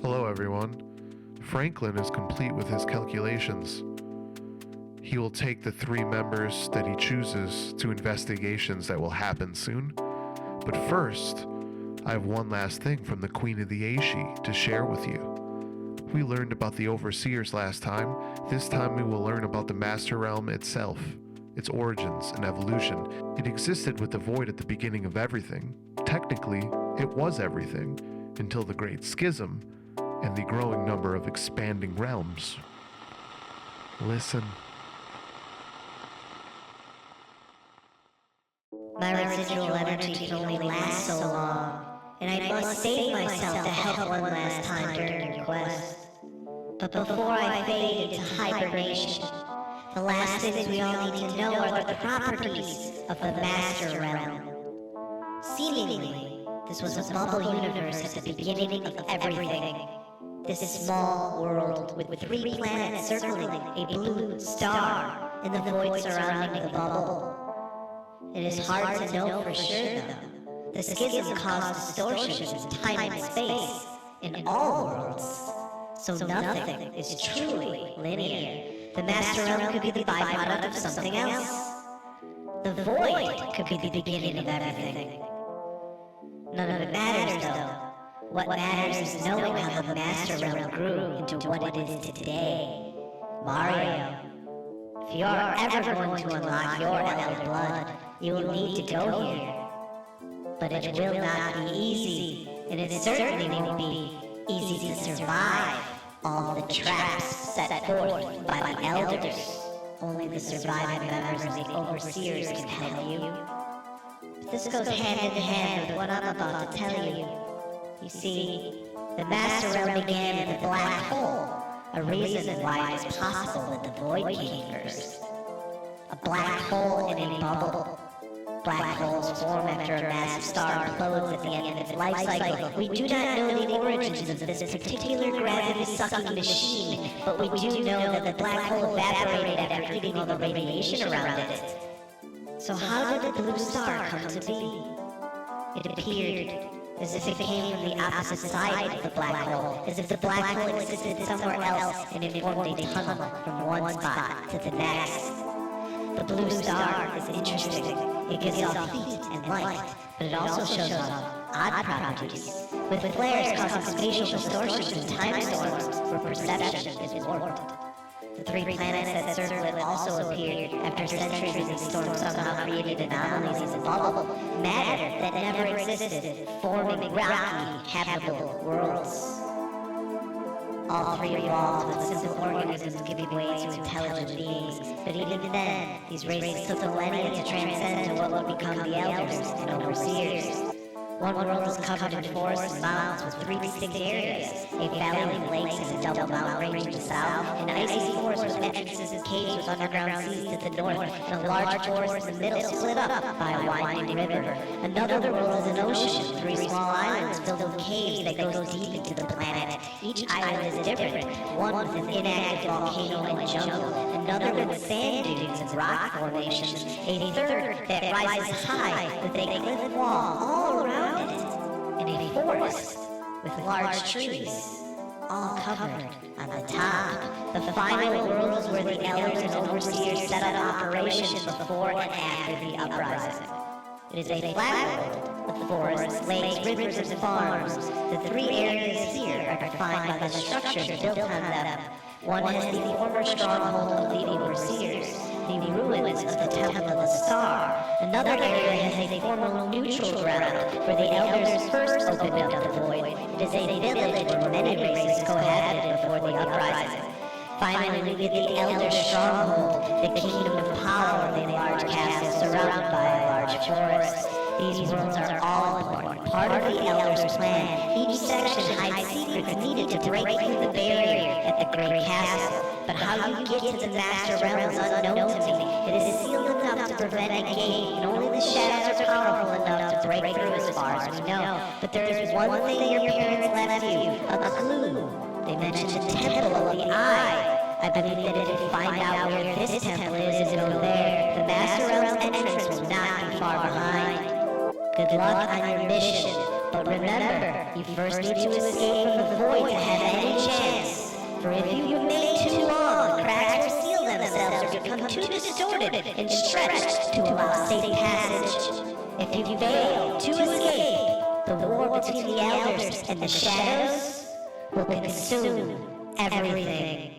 Hello everyone. Franklin is complete with his calculations. He will take the 3 members that he chooses to investigations that will happen soon. But first, I have one last thing from the Queen of the Aes Sídhe to share with you. We learned about the Overseers last time. This time we will learn about the Master Realm itself, its origins and evolution. It existed with the Void at the beginning of everything. Technically, it was everything, until the Great Schism and the growing number of expanding realms. Listen. My residual energy can only last so long, and I must save myself to help one last time during your quest. But before I fade into hibernation, the last things we all need to know are the properties of the Master Realm. Seemingly, this was a bubble universe at the beginning of everything. This small world with 3 planets circling a blue star in the void surrounding the bubble. It is hard to know for sure, though. The schism caused distortions in time and space in all worlds, so nothing is truly linear. The Master Realm could be the byproduct of something else. The void could be the beginning of everything. None of it matters, though. What matters is knowing how the Master Realm grew into what it is today. Mario, if you are ever going to unlock your elder blood, you will need to go here. But it will not be easy, and it certainly won't be easy to survive all the traps set forth by the elders. Only the surviving members of the Overseers can help you. But this goes hand in hand with what I'm about to tell you. You see, the Master Realm began with a black hole, a reason why it is possible that the Void came first. A black hole in a bubble. Black holes form after a massive star implodes at the end of its life cycle. We do not know the origins of this particular gravity-sucking machine, but we do know that the black hole evaporated after heating all the radiation around it. So how did the blue star come to be? It appeared as if it came from the opposite side of the black hole, as if the black hole existed somewhere else and it formed a tunnel from one spot to the next. The blue star is interesting. It gives off heat and light, but it also shows off odd properties, with flares causing spatial distortions and time storms where perception is warped. The 3 planets that circle it also appeared after centuries of these storms somehow created anomalies in the bubble, matter that never existed, forming rocky, habitable worlds. All 3 evolved with simple organisms giving way to intelligent beings, but even then, these races took millennia to transcend to what would become the Elders and Overseers. One world is covered in forests and mountains with 3 distinct areas, a valley with lakes and a double mountain range to the south, an icy forest with entrances and caves with underground seas to the north, and a large forest in the middle split up by a winding river. Another world is an ocean with 3 small islands filled with caves that goes deep into the planet. Each island is different, one with an inactive volcano and jungle, another with sand dunes and rock formations, a third that rises high with a cliff wall all around it, and a forest with large trees, all covered on the top. The final world is where the Elders and Overseers set up operations before and after the uprising. It is a flat world with forests, lakes, rivers, and farms. The 3 areas here are defined by the structures built on them. One has the former stronghold of the Overseers, the ruins of the Temple of the Star. Another area has a former neutral ground where the Elders first opened up the Void. It is a village where many races cohabited before the uprising. Finally, we get the Elder Stronghold, the kingdom of power of a large castle surrounded by a large forest. These worlds are all important, part of the Elder's plan. Each section hides secrets needed to break through the barrier at the Great Castle. But how you get to the Master Realm is unknown to me. It is sealed enough to prevent a gate, and only the shadows are powerful enough to break through as far as we know. But there is one thing your parents left you, a clue. They mentioned the Temple of the Eye. I believe that if you find out where this temple is and go there, the Master Realm's entrance will not be far behind. Good luck on your mission, but But remember, you first need to escape from the void to have any chance. For if you remain too long, the cracks will seal themselves or become too distorted and stretched to allow safe passage. If you fail to escape, the war between the elders and the shadows will consume everything.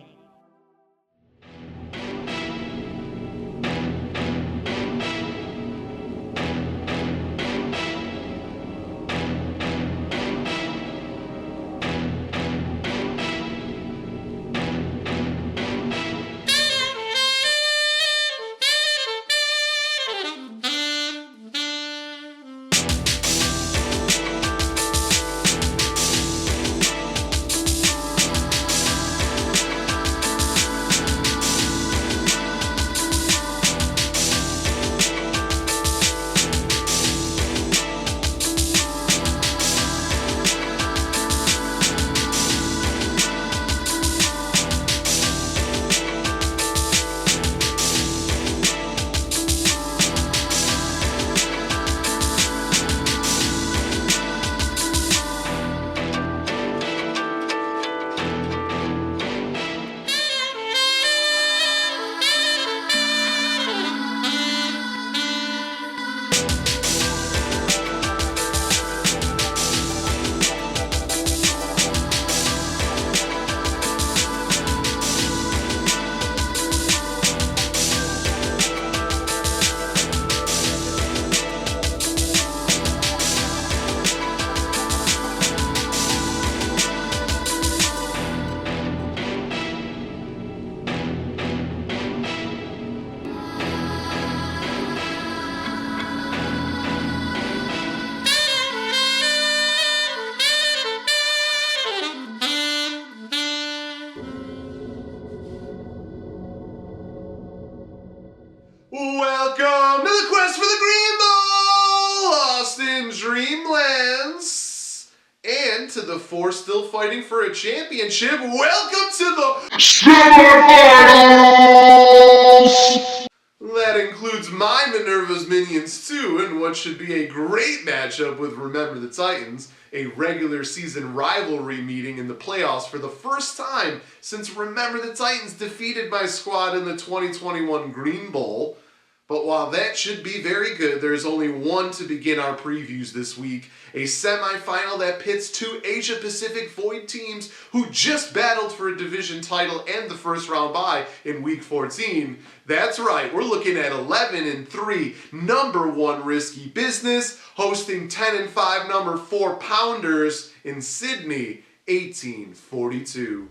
Welcome to the quest for the Green Ball, lost in dreamlands, and to the four still fighting for a championship. Welcome to the semifinals. That includes my Minerva's minions too, and what should be a great matchup with Remember the Titans, a regular season rivalry meeting in the playoffs for the first time since Remember the Titans defeated my squad in the 2021 Green Bowl. But while that should be very good, there's only one to begin our previews this week. A semifinal that pits two Asia Pacific Void teams who just battled for a division title and the first round bye in week 14. That's right, we're looking at 11-3, number 1 Risky Business, hosting 10-5, number 4 Pounders in Sydney, 1842.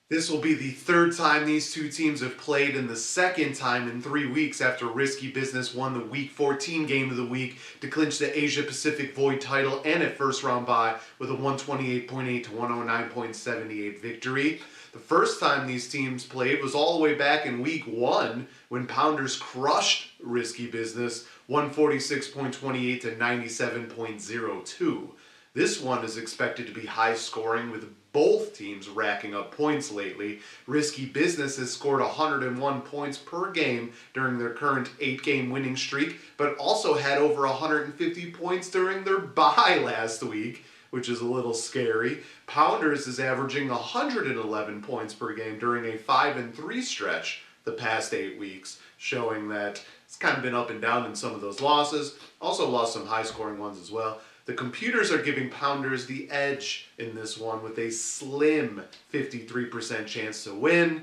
This will be the third time these two teams have played and the second time in 3 weeks after Risky Business won the Week 14 game of the week to clinch the Asia Pacific Void title and a first round bye with a 128.8 to 109.78 victory. The first time these teams played was all the way back in Week 1 when Pounders crushed Risky Business 146.28 to 97.02. This one is expected to be high scoring with both teams racking up points lately. Risky Business has scored 101 points per game during their current 8-game winning streak, but also had over 150 points during their bye last week, which is a little scary. Pounders is averaging 111 points per game during a 5-3 stretch the past 8 weeks, showing that it's kind of been up and down in some of those losses. Also lost some high-scoring ones as well. The computers are giving Pounders the edge in this one with a slim 53% chance to win.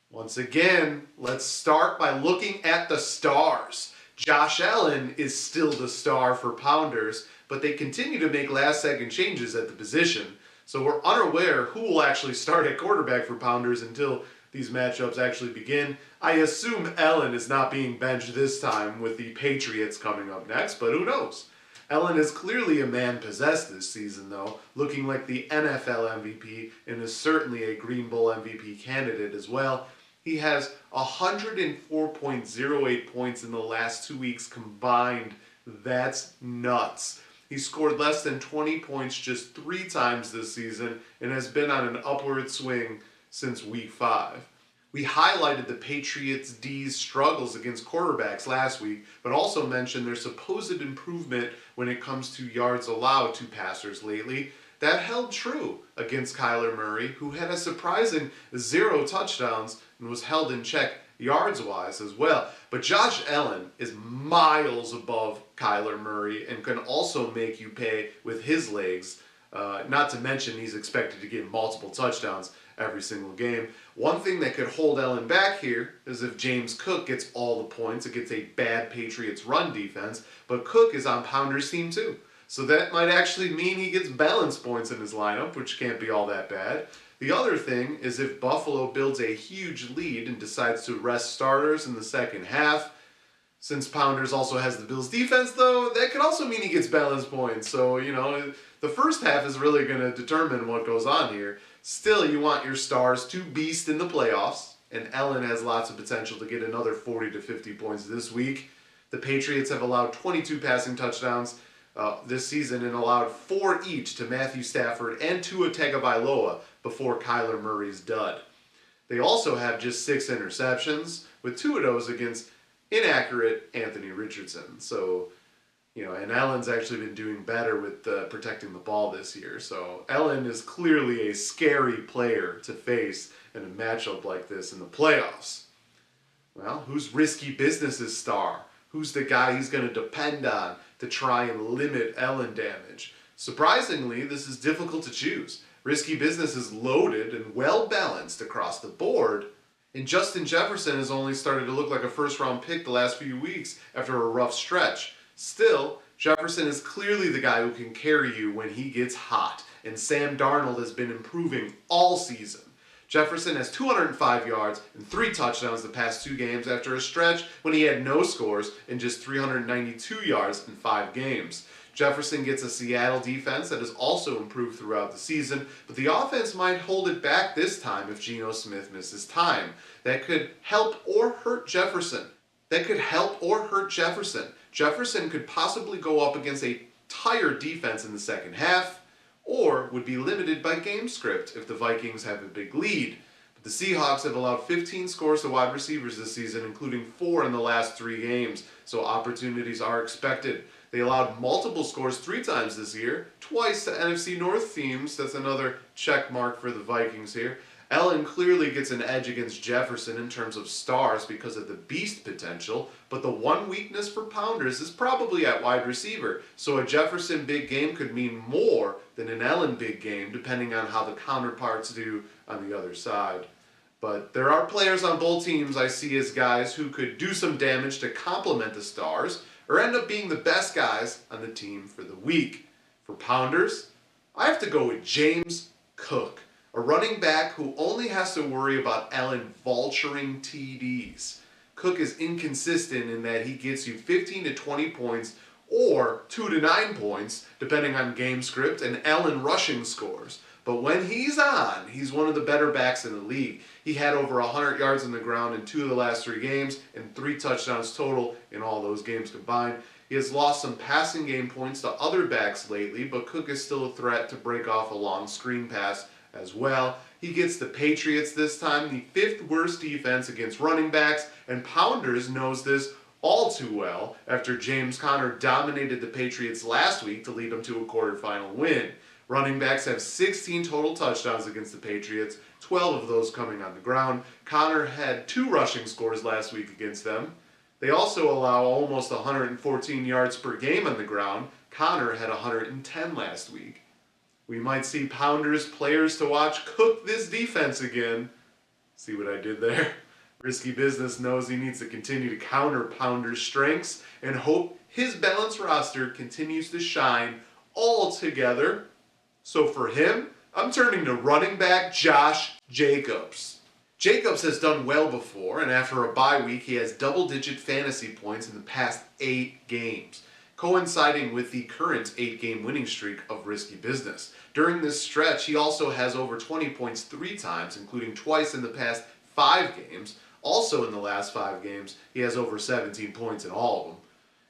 Once again, let's start by looking at the stars. Josh Allen is still the star for Pounders, but they continue to make last-second changes at the position. So we're unaware who will actually start at quarterback for Pounders until these matchups actually begin. I assume Allen is not being benched this time with the Patriots coming up next, but who knows? Allen is clearly a man possessed this season, though, looking like the NFL MVP and is certainly a Green Bowl MVP candidate as well. He has 104.08 points in the last 2 weeks combined. That's nuts. He scored less than 20 points just 3 times this season and has been on an upward swing since week 5. We highlighted the Patriots' D's struggles against quarterbacks last week, but also mentioned their supposed improvement when it comes to yards allowed to passers lately. That held true against Kyler Murray, who had a surprising 0 touchdowns and was held in check yards-wise as well. But Josh Allen is miles above Kyler Murray and can also make you pay with his legs. Not to mention he's expected to get multiple touchdowns every single game. One thing that could hold Allen back here is if James Cook gets all the points against a bad Patriots run defense, but Cook is on Pounder's team too. So that might actually mean he gets balanced points in his lineup, which can't be all that bad. The other thing is if Buffalo builds a huge lead and decides to rest starters in the second half. Since Pounders also has the Bills defense, though, that could also mean he gets balanced points. So, the first half is really going to determine what goes on here. Still, you want your stars to beast in the playoffs, and Allen has lots of potential to get another 40 to 50 points this week. The Patriots have allowed 22 passing touchdowns this season and allowed 4 each to Matthew Stafford and Tua Tagovailoa before Kyler Murray's dud. They also have just 6 interceptions, with 2 of those against inaccurate Anthony Richardson. So, and Allen's actually been doing better with protecting the ball this year. So Allen is clearly a scary player to face in a matchup like this in the playoffs. Well, who's Risky Business's star? Who's the guy he's going to depend on to try and limit Allen damage? Surprisingly, this is difficult to choose. Risky Business is loaded and well-balanced across the board, and Justin Jefferson has only started to look like a first-round pick the last few weeks after a rough stretch. Still, Jefferson is clearly the guy who can carry you when he gets hot, and Sam Darnold has been improving all season. Jefferson has 205 yards and 3 touchdowns the past 2 games after a stretch when he had no scores and just 392 yards in 5 games. Jefferson gets a Seattle defense that has also improved throughout the season, but the offense might hold it back this time if Geno Smith misses time. That could help or hurt Jefferson. Jefferson could possibly go up against a tired defense in the second half, or would be limited by game script if the Vikings have a big lead. But the Seahawks have allowed 15 scores to wide receivers this season, including 4 in the last 3 games, so opportunities are expected. They allowed multiple scores 3 times this year, twice to NFC North teams. That's another check mark for the Vikings here. Allen clearly gets an edge against Jefferson in terms of stars because of the beast potential, but the one weakness for Pounders is probably at wide receiver, so a Jefferson big game could mean more than an Allen big game, depending on how the counterparts do on the other side. But there are players on both teams I see as guys who could do some damage to complement the stars, or end up being the best guys on the team for the week. For Pounders, I have to go with James Cook, a running back who only has to worry about Allen vulturing TDs. Cook is inconsistent in that he gets you 15 to 20 points or 2 to 9 points, depending on game script, and Allen rushing scores. But when he's on, he's one of the better backs in the league. He had over 100 yards on the ground in 2 of the last 3 games and 3 touchdowns total in all those games combined. He has lost some passing game points to other backs lately, but Cook is still a threat to break off a long screen pass as well. He gets the Patriots this time, the 5th worst defense against running backs, and Pounders knows this all too well after James Conner dominated the Patriots last week to lead them to a quarterfinal win. Running backs have 16 total touchdowns against the Patriots, 12 of those coming on the ground. Conner had 2 rushing scores last week against them. They also allow almost 114 yards per game on the ground. Conner had 110 last week. We might see Pounders players to watch cook this defense again. See what I did there? Risky Business knows he needs to continue to counter Pounders' strengths and hope his balanced roster continues to shine all together. So for him, I'm turning to running back Josh Jacobs. Jacobs has done well before, and after a bye week, he has double-digit fantasy points in the past 8 games. coinciding with the current 8-game winning streak of Risky Business. During this stretch, he also has over 20 points 3 times, including twice in the past 5 games. Also in the last 5 games, he has over 17 points in all of them.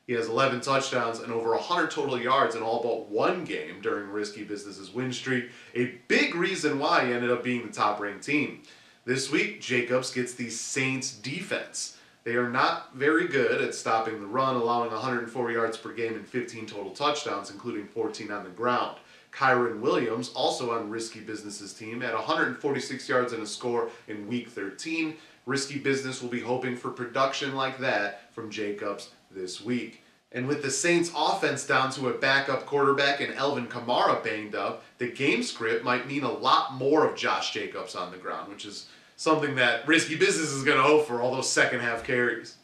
He has 11 touchdowns and over 100 total yards in all but 1 game during Risky Business's win streak, a big reason why he ended up being the top-ranked team. This week, Jacobs gets the Saints defense. They are not very good at stopping the run, allowing 104 yards per game and 15 total touchdowns, including 14 on the ground. Kyren Williams, also on Risky Business's team, had 146 yards and a score in Week 13. Risky Business will be hoping for production like that from Jacobs this week. And with the Saints offense down to a backup quarterback and Elvin Kamara banged up, the game script might mean a lot more of Josh Jacobs on the ground, which is something that Risky Business is going to hope for, all those second half carries.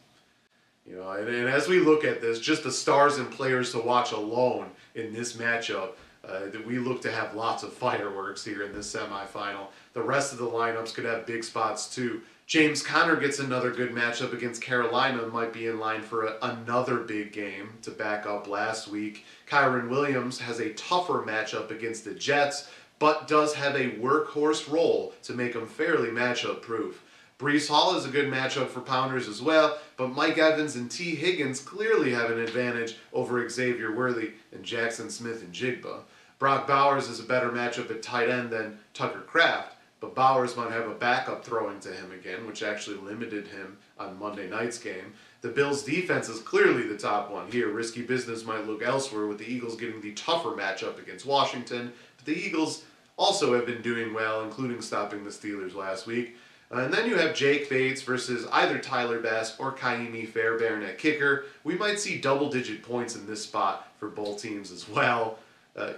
And as we look at this, just the stars and players to watch alone in this matchup, that we look to have lots of fireworks here in this semifinal. The rest of the lineups could have big spots too. James Conner gets another good matchup against Carolina and might be in line for another big game to back up last week. Kyren Williams has a tougher matchup against the Jets, but does have a workhorse role to make him fairly matchup proof. Breece Hall is a good matchup for Pounders as well, but Mike Evans and T. Higgins clearly have an advantage over Xavier Worthy and Jackson Smith and Jigba. Brock Bowers is a better matchup at tight end than Tucker Kraft, but Bowers might have a backup throwing to him again, which actually limited him on Monday night's game. The Bills' defense is clearly the top one here. Risky Business might look elsewhere, with the Eagles getting the tougher matchup against Washington, but the Eagles also have been doing well, including stopping the Steelers last week. And then you have Jake Bates versus either Tyler Bass or Kaimi Fairbairn at kicker. We might see double-digit points in this spot for both teams as well.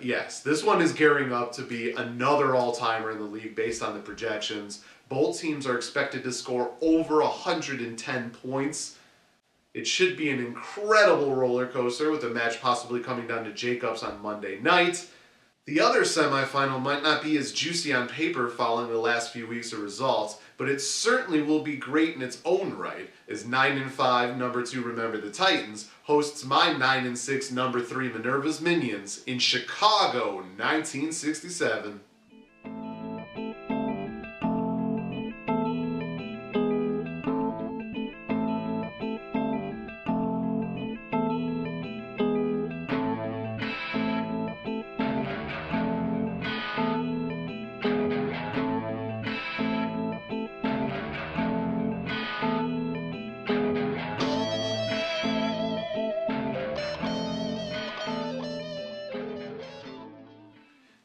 Yes, this one is gearing up to be another all-timer in the league based on the projections. Both teams are expected to score over 110 points. It should be an incredible roller coaster, with the match possibly coming down to Jacobs on Monday night. The other semifinal might not be as juicy on paper following the last few weeks of results, but it certainly will be great in its own right, as 9-5 number 2 Remember the Titans hosts my 9-6 number 3 Minerva's Minions in Chicago, 1967.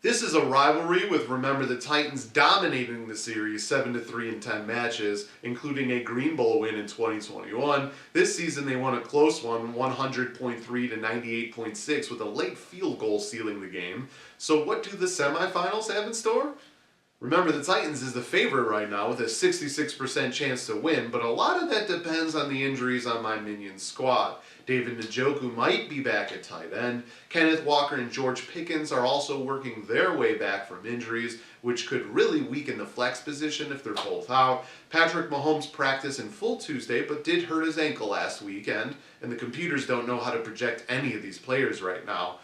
This is a rivalry with Remember the Titans dominating the series 7-3 in 10 matches, including a Green Bowl win in 2021. This season they won a close one, 100.3 to 98.6, with a late field goal sealing the game. So what do the semifinals have in store? Remember the Titans is the favorite right now with a 66% chance to win, but a lot of that depends on the injuries on my Minions squad. David Njoku might be back at tight end. Kenneth Walker and George Pickens are also working their way back from injuries, which could really weaken the flex position if they're both out. Patrick Mahomes practiced in full Tuesday, but did hurt his ankle last weekend, and the computers don't know how to project any of these players right now,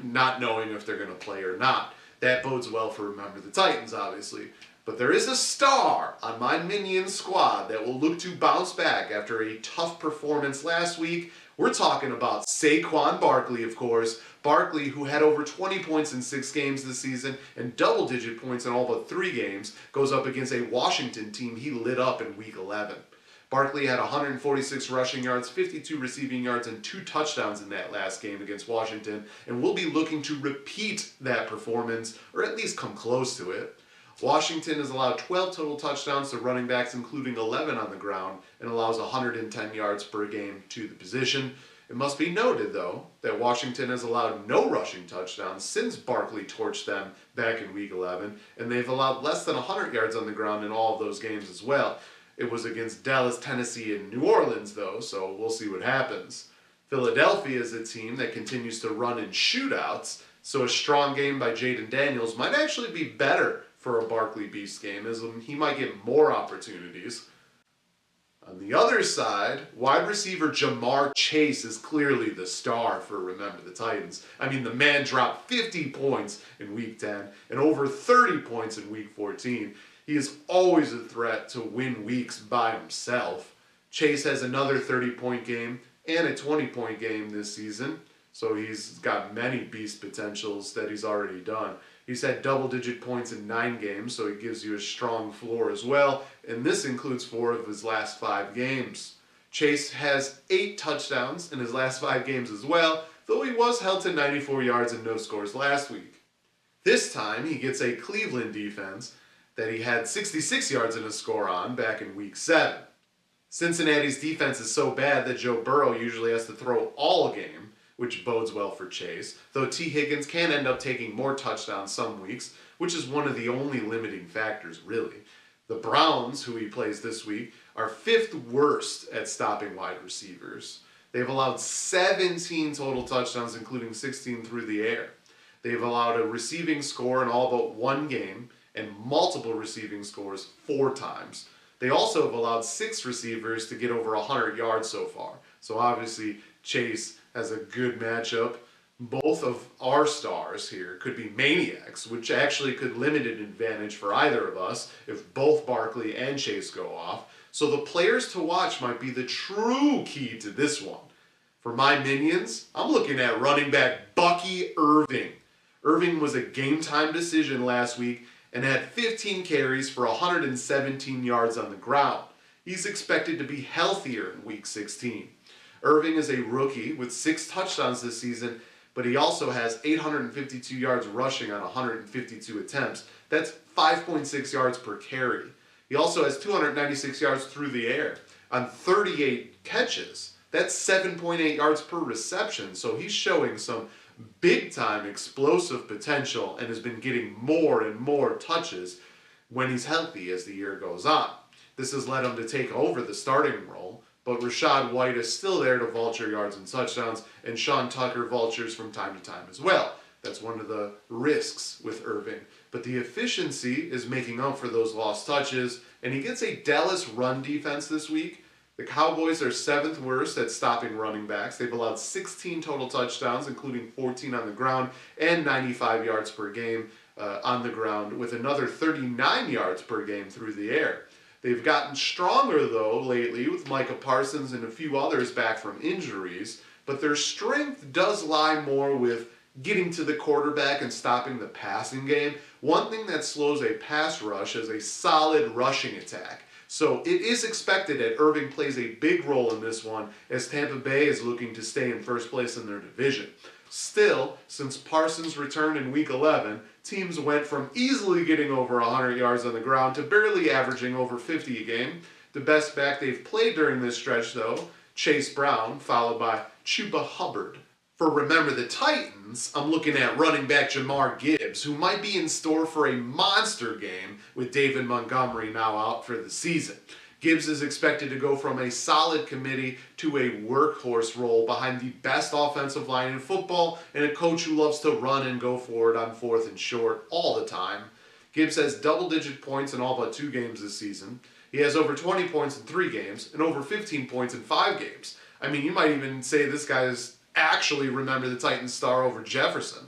not knowing if they're going to play or not. That bodes well for Remember the Titans, obviously. But there is a star on my Minion squad that will look to bounce back after a tough performance last week. We're talking about Saquon Barkley, of course. Barkley, who had over 20 points in 6 games this season and double-digit points in all but 3 games, goes up against a Washington team he lit up in Week 11. Barkley had 146 rushing yards, 52 receiving yards, and 2 touchdowns in that last game against Washington, and will be looking to repeat that performance, or at least come close to it. Washington has allowed 12 total touchdowns to running backs, including 11 on the ground, and allows 110 yards per game to the position. It must be noted, though, that Washington has allowed no rushing touchdowns since Barkley torched them back in Week 11, and they've allowed less than 100 yards on the ground in all of those games as well. It was against Dallas, Tennessee, and New Orleans, though, so we'll see what happens. Philadelphia is a team that continues to run in shootouts, so a strong game by Jaden Daniels might actually be better for a Barkley Beast game, as he might get more opportunities. On the other side, wide receiver Jamar Chase is clearly the star for Remember the Titans. I mean, the man dropped 50 points in Week 10 and over 30 points in Week 14. He is always a threat to win weeks by himself. Chase has another 30-point game and a 20-point game this season, so he's got many beast potentials that he's already done. He's had double-digit points in 9 games, so he gives you a strong floor as well, and this includes 4 of his last 5 games. Chase has 8 touchdowns in his last 5 games as well, though he was held to 94 yards and no scores last week. This time, he gets a Cleveland defense that he had 66 yards and a score on back in Week 7. Cincinnati's defense is so bad that Joe Burrow usually has to throw all game, which bodes well for Chase, though T. Higgins can end up taking more touchdowns some weeks, which is one of the only limiting factors, really. The Browns, who he plays this week, are 5th worst at stopping wide receivers. They've allowed 17 total touchdowns, including 16 through the air. They've allowed a receiving score in all but 1 game and multiple receiving scores 4 times. They also have allowed 6 receivers to get over 100 yards so far. So obviously, Chase has a good matchup. Both of our stars here could be maniacs, which actually could limit an advantage for either of us if both Barkley and Chase go off. So the players to watch might be the true key to this one. For my minions, I'm looking at running back Bucky Irving. Irving was a game-time decision last week and had 15 carries for 117 yards on the ground. He's expected to be healthier in Week 16. Irving is a rookie with 6 touchdowns this season, but he also has 852 yards rushing on 152 attempts. That's 5.6 yards per carry. He also has 296 yards through the air on 38 catches. That's 7.8 yards per reception, so he's showing some big-time explosive potential and has been getting more and more touches when he's healthy as the year goes on. This has led him to take over the starting role, but Rachaad White is still there to vulture yards and touchdowns, and Sean Tucker vultures from time to time as well. That's one of the risks with Irving. But the efficiency is making up for those lost touches, and he gets a Dallas run defense this week. The Cowboys are 7th worst at stopping running backs. They've allowed 16 total touchdowns, including 14 on the ground, and 95 yards per game on the ground, with another 39 yards per game through the air. They've gotten stronger, though, lately, with Micah Parsons and a few others back from injuries, but their strength does lie more with getting to the quarterback and stopping the passing game. One thing that slows a pass rush is a solid rushing attack. So it is expected that Irving plays a big role in this one, as Tampa Bay is looking to stay in first place in their division. Still, since Parsons returned in Week 11, teams went from easily getting over 100 yards on the ground to barely averaging over 50 a game. The best back they've played during this stretch, though, Chase Brown, followed by Chuba Hubbard. For Remember the Titans, I'm looking at running back Jahmyr Gibbs, who might be in store for a monster game with David Montgomery now out for the season. Gibbs is expected to go from a solid committee to a workhorse role behind the best offensive line in football and a coach who loves to run and go for it on 4th and short all the time. Gibbs has double-digit points in all but 2 games this season. He has over 20 points in 3 games and over 15 points in 5 games. I mean, you might even say this guy is actually Remember the Titans star over Jefferson.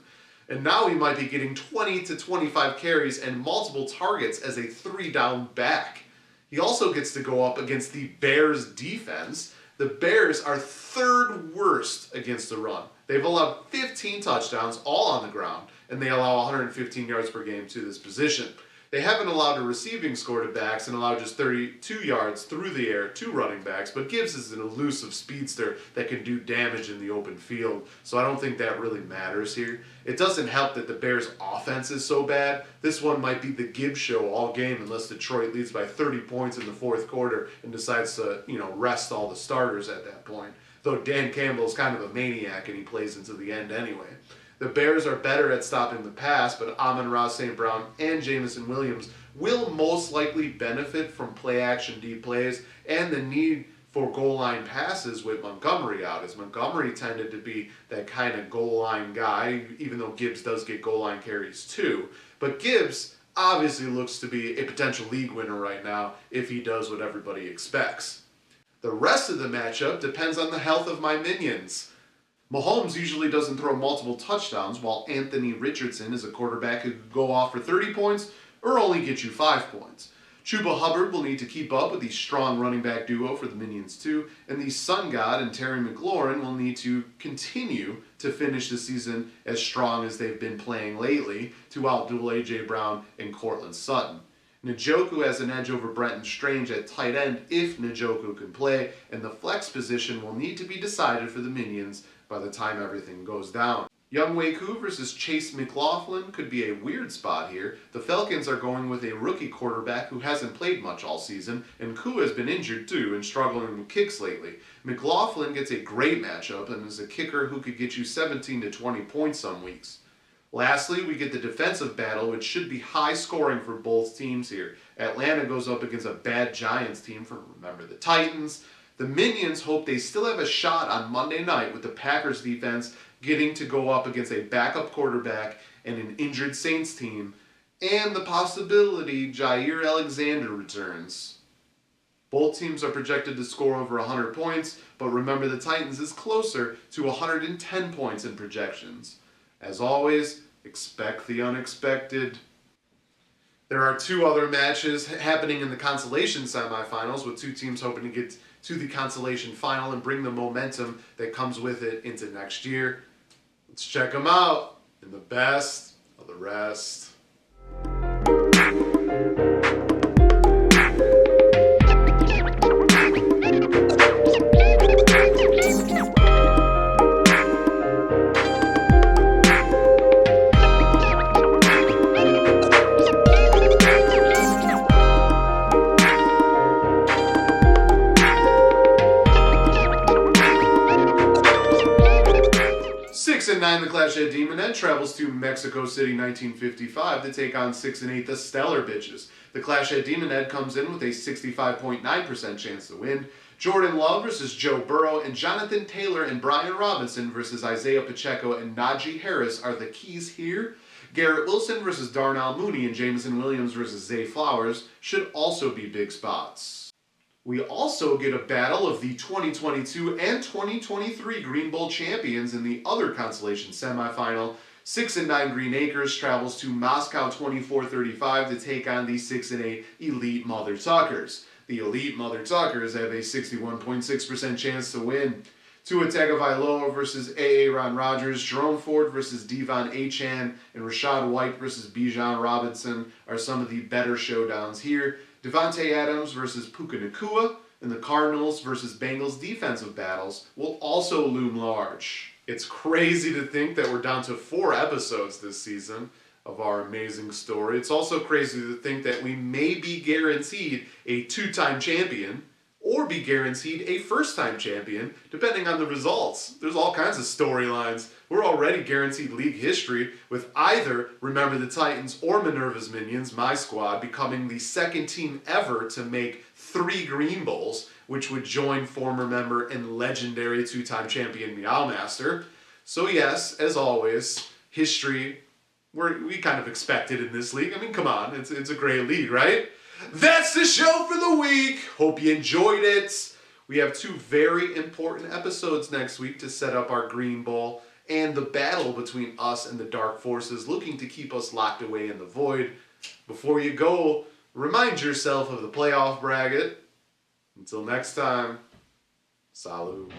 And now he might be getting 20 to 25 carries and multiple targets as a 3-down back. He also gets to go up against the Bears defense. The Bears are 3rd worst against the run. They've allowed 15 touchdowns, all on the ground, and they allow 115 yards per game to this position. They haven't allowed a receiving score to backs and allowed just 32 yards through the air to running backs, but Gibbs is an elusive speedster that can do damage in the open field, so I don't think that really matters here. It doesn't help that the Bears' offense is so bad. This one might be the Gibbs show all game unless Detroit leads by 30 points in the 4th quarter and decides to, rest all the starters at that point. Though Dan Campbell is kind of a maniac and he plays into the end anyway. The Bears are better at stopping the pass, but Amon-Ra St. Brown and Jameson Williams will most likely benefit from play-action deep plays and the need for goal line passes with Montgomery out, as Montgomery tended to be that kind of goal line guy, even though Gibbs does get goal line carries too. But Gibbs obviously looks to be a potential league winner right now if he does what everybody expects. The rest of the matchup depends on the health of my minions. Mahomes usually doesn't throw multiple touchdowns, while Anthony Richardson is a quarterback who could go off for 30 points or only get you 5 points. Chuba Hubbard will need to keep up with the strong running back duo for the Minions too, and the Sun God and Terry McLaurin will need to continue to finish the season as strong as they've been playing lately to outduel A.J. Brown and Cortland Sutton. Njoku has an edge over Brenton Strange at tight end if Njoku can play, and the flex position will need to be decided for the Minions by the time everything goes down. Younghoe Koo versus Chase McLaughlin could be a weird spot here. The Falcons are going with a rookie quarterback who hasn't played much all season, and Koo has been injured too and struggling with kicks lately. McLaughlin gets a great matchup and is a kicker who could get you 17 to 20 points some weeks. Lastly, we get the defensive battle, which should be high scoring for both teams here. Atlanta goes up against a bad Giants team from, remember, the Titans. The Minions hope they still have a shot on Monday night with the Packers defense getting to go up against a backup quarterback and an injured Saints team, and the possibility Jair Alexander returns. Both teams are projected to score over 100 points, but remember the Titans is closer to 110 points in projections. As always, expect the unexpected. There are 2 other matches happening in the consolation semifinals with 2 teams hoping to get to the consolation final and bring the momentum that comes with it into next year. Let's check them out in the best of the rest. 6-9, the Clash at Demon Head travels to Mexico City 1955 to take on 6-8, the Stellar Bitches. The Clash at Demon Head comes in with a 65.9% chance to win. Jordan Love versus Joe Burrow, and Jonathan Taylor and Brian Robinson versus Isaiah Pacheco and Najee Harris are the keys here. Garrett Wilson versus Darnell Mooney and Jameson Williams versus Zay Flowers should also be big spots. We also get a battle of the 2022 and 2023 Green Bowl champions in the other consolation semifinal. 6-9 Green Acres travels to Moscow 24-35 to take on the 6-8 Elite Mother Tuckers. The Elite Mother Tuckers have a 61.6% chance to win. Tua Tagovailoa versus Aaron Rodgers, Jerome Ford versus Devon Achane, and Rachaad White versus Bijan Robinson are some of the better showdowns here. Devontae Adams versus Puka Nacua, and the Cardinals versus Bengals defensive battles will also loom large. It's crazy to think that we're down to 4 episodes this season of our amazing story. It's also crazy to think that we may be guaranteed a 2-time champion or be guaranteed a first-time champion, depending on the results. There's all kinds of storylines. We're already guaranteed league history with either Remember the Titans or Minerva's Minions, my squad, becoming the second team ever to make 3 Green Bowls, which would join former member and legendary 2-time champion Meowmaster. So yes, as always, history, we kind of expect it in this league. I mean, come on, it's a great league, right? That's the show for the week. Hope you enjoyed it. We have 2 very important episodes next week to set up our Green Bowl and the battle between us and the Dark Forces looking to keep us locked away in the void. Before you go, remind yourself of the playoff bracket. Until next time, salut.